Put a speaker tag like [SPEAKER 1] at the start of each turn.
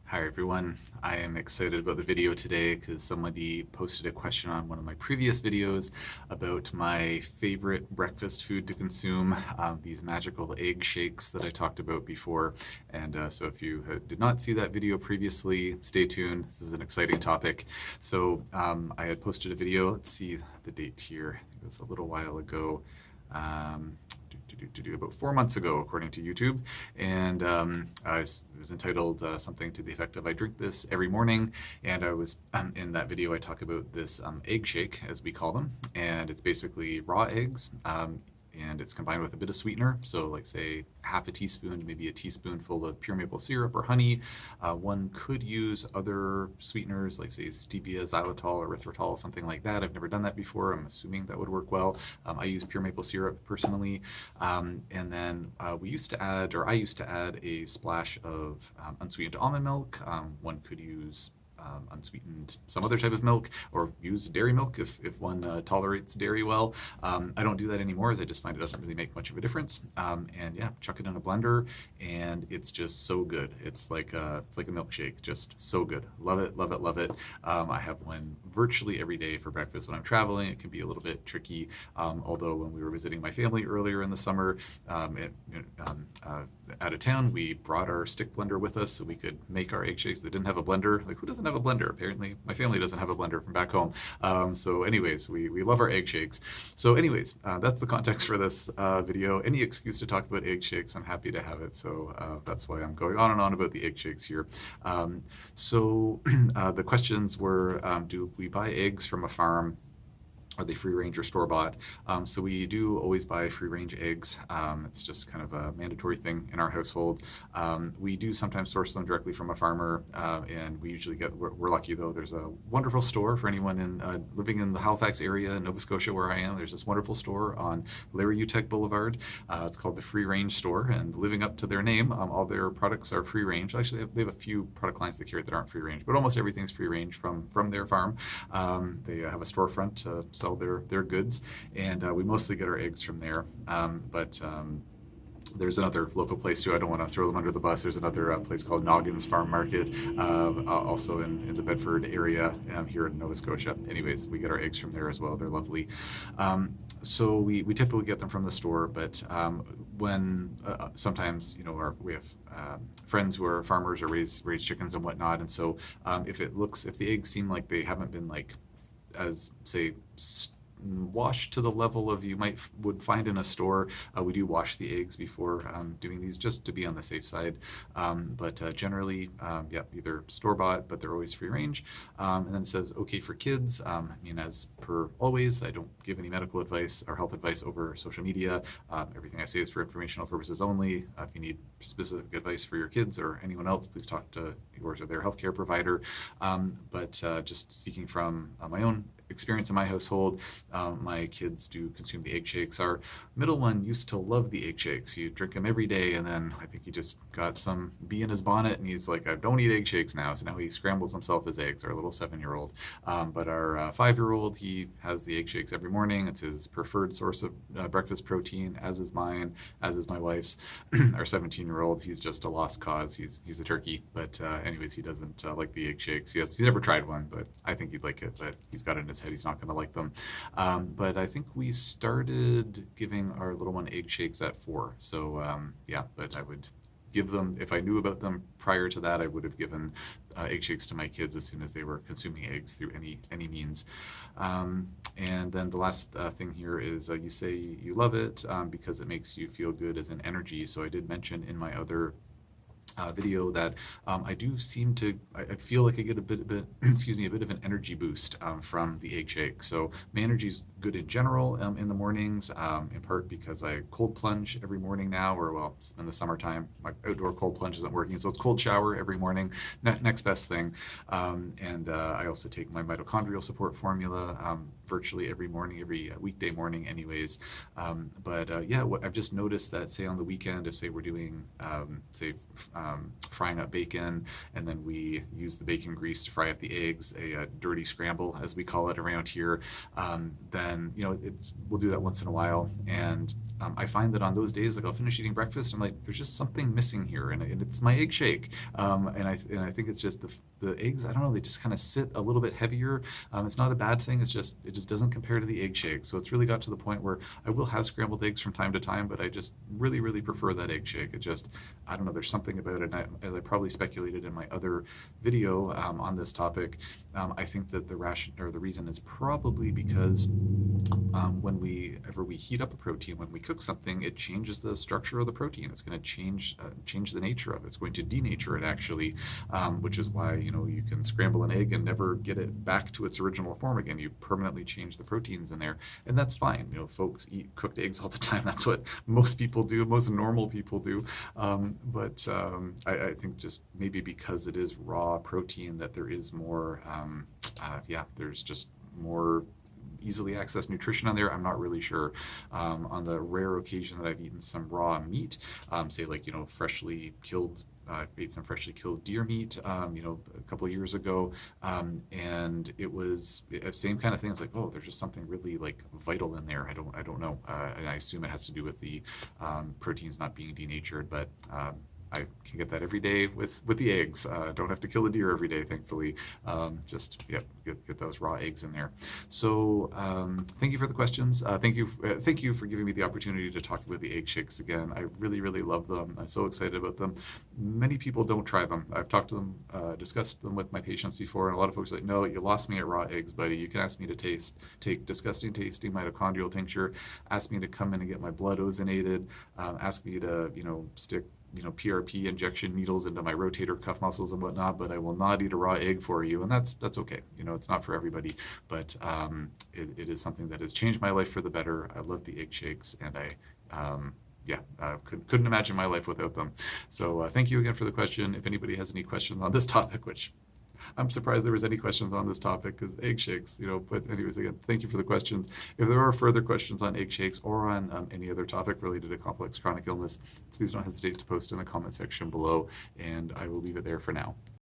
[SPEAKER 1] Hi everyone. I am excited about the video today because somebody posted a question on one of my previous videos about my favorite breakfast food to consume, these magical egg shakes that I talked about before. And so if you did not see that video previously, stay tuned. This is an exciting topic. So I had posted a video, let's see the date here, I think it was a little while ago. Um, about 4 months ago, according to YouTube, and it was entitled something to the effect of "I drink this every morning." And I was in that video, I talk about this egg shake, as we call them, and it's basically raw eggs. And it's combined with a bit of sweetener, so like say half a teaspoon, maybe a teaspoonful of pure maple syrup or honey. One could use other sweeteners like say stevia, xylitol, or erythritol, something like that. I've never done that before. I'm assuming that would work well. I use pure maple syrup personally. And then we used to add, or I used to add, a splash of unsweetened almond milk. One could use unsweetened some other type of milk, or use dairy milk if one tolerates dairy well. I don't do that anymore, as I just find it doesn't really make much of a difference. And yeah, chuck it in a blender, and it's just so good. It's like a milkshake, just so good. Love it, love it, love it. I have one virtually every day for breakfast when I'm traveling. It can be a little bit tricky, although when we were visiting my family earlier in the summer, out of town, we brought our stick blender with us so we could make our egg shakes. They didn't have a blender. Like, who doesn't have a blender? Apparently, my family doesn't have a blender from back home. So anyways, we love our egg shakes. So anyways, that's the context for this video. Any excuse to talk about egg shakes, I'm happy to have it. So that's why I'm going on and on about the egg shakes here. So the questions were, do we buy eggs from a farm? Are they free range or store bought? So we do always buy free range eggs. It's just kind of a mandatory thing in our household. We do sometimes source them directly from a farmer, and we usually we're lucky though. There's a wonderful store for anyone living in the Halifax area in Nova Scotia where I am. There's this wonderful store on Larry Utek Boulevard. It's called the Free Range Store, and living up to their name, all their products are free range. Actually, they have a few product lines they carry that aren't free range, but almost everything's free range from their farm. They have a storefront to sell their goods, and we mostly get our eggs from there. But there's another local place too. I don't want to throw them under the bus. There's another place called Noggins Farm Market, also in the Bedford area here in Nova Scotia. Anyways, we get our eggs from there as well. They're lovely. So we typically get them from the store, but when sometimes we have friends who are farmers or raise chickens and whatnot, and so if the eggs seem like they haven't been like as say washed to the level of would find in a store. We do wash the eggs before doing these, just to be on the safe side. But generally, yeah, either store-bought, but they're always free range. And then it says, okay for kids. As per always, I don't give any medical advice or health advice over social media. Everything I say is for informational purposes only. If you need specific advice for your kids or anyone else, please talk to yours or their healthcare provider. But just speaking from my own experience in my household, my kids do consume the egg shakes. Our middle one used to love the egg shakes. You drink them every day, and then I think he just got some bee in his bonnet, and he's like, I don't eat egg shakes now. So now he scrambles himself his eggs, our little 7-year-old. But our 5-year-old, he has the egg shakes every morning. It's his preferred source of breakfast protein, as is mine, as is my wife's. Our 17-year-old, he's just a lost cause. He's a turkey. But anyways, he doesn't like the egg shakes. He's never tried one, but I think he'd like it. But he's got it in his head he's not going to like them. But I think we started giving our little one egg shakes at 4. So yeah, but I would give them, if I knew about them prior to that, I would have given egg shakes to my kids as soon as they were consuming eggs through any means. And then the last thing here is you say you love it because it makes you feel good as an energy. So I did mention in my other video that I feel like I get a bit excuse me, a bit of an energy boost from the egg shake. So my energy is good in general in the mornings, in part because I cold plunge every morning now, or well, in the summertime, my outdoor cold plunge isn't working, so it's cold shower every morning, next best thing. And I also take my mitochondrial support formula virtually every morning, every weekday morning anyways. But yeah, I've just noticed that, say on the weekend, if say we're doing frying up bacon, and then we use the bacon grease to fry up the eggs, a dirty scramble as we call it around here, then and we'll do that once in a while. And I find that on those days, like I'll finish eating breakfast, I'm like, there's just something missing here, and it's my egg shake. And I think it's just the eggs. I don't know, they just kind of sit a little bit heavier. It's not a bad thing. It just doesn't compare to the egg shake. So it's really got to the point where I will have scrambled eggs from time to time, but I just really, really prefer that egg shake. I don't know, there's something about it. And as I probably speculated in my other video on this topic, I think that the reason is probably because whenever we heat up a protein, when we cook something, it changes the structure of the protein. It's going to change the nature of it. It's going to denature it actually, which is why you can scramble an egg and never get it back to its original form again. You permanently change the proteins in there, and that's fine. Folks eat cooked eggs all the time. That's what most people do. Most normal people do. But I think just maybe because it is raw protein that there is more. There's just more easily accessed nutrition on there. I'm not really sure. On the rare occasion that I've eaten some raw meat, say like freshly killed. I ate some freshly killed deer meat, a couple of years ago, and it was the same kind of thing. It's like, oh, there's just something really like vital in there. I don't know, and I assume it has to do with the proteins not being denatured, but. I can get that every day with the eggs. Don't have to kill a deer every day, thankfully. Get those raw eggs in there. So thank you for the questions. Thank you for giving me the opportunity to talk about the egg shakes again. I really, really love them. I'm so excited about them. Many people don't try them. I've talked to them, discussed them with my patients before, and a lot of folks are like, no, you lost me at raw eggs, buddy. You can ask me to take disgusting tasting mitochondrial tincture, ask me to come in and get my blood ozonated, ask me to stick PRP injection needles into my rotator cuff muscles and whatnot, but I will not eat a raw egg for you, and that's okay. It's not for everybody, but it is something that has changed my life for the better. I love the egg shakes, and couldn't imagine my life without them. So thank you again for the question. If anybody has any questions on this topic, which I'm surprised there was any questions on this topic because egg shakes, but anyways, again, thank you for the questions. If there are further questions on egg shakes or on any other topic related to complex chronic illness, please don't hesitate to post in the comment section below, and I will leave it there for now.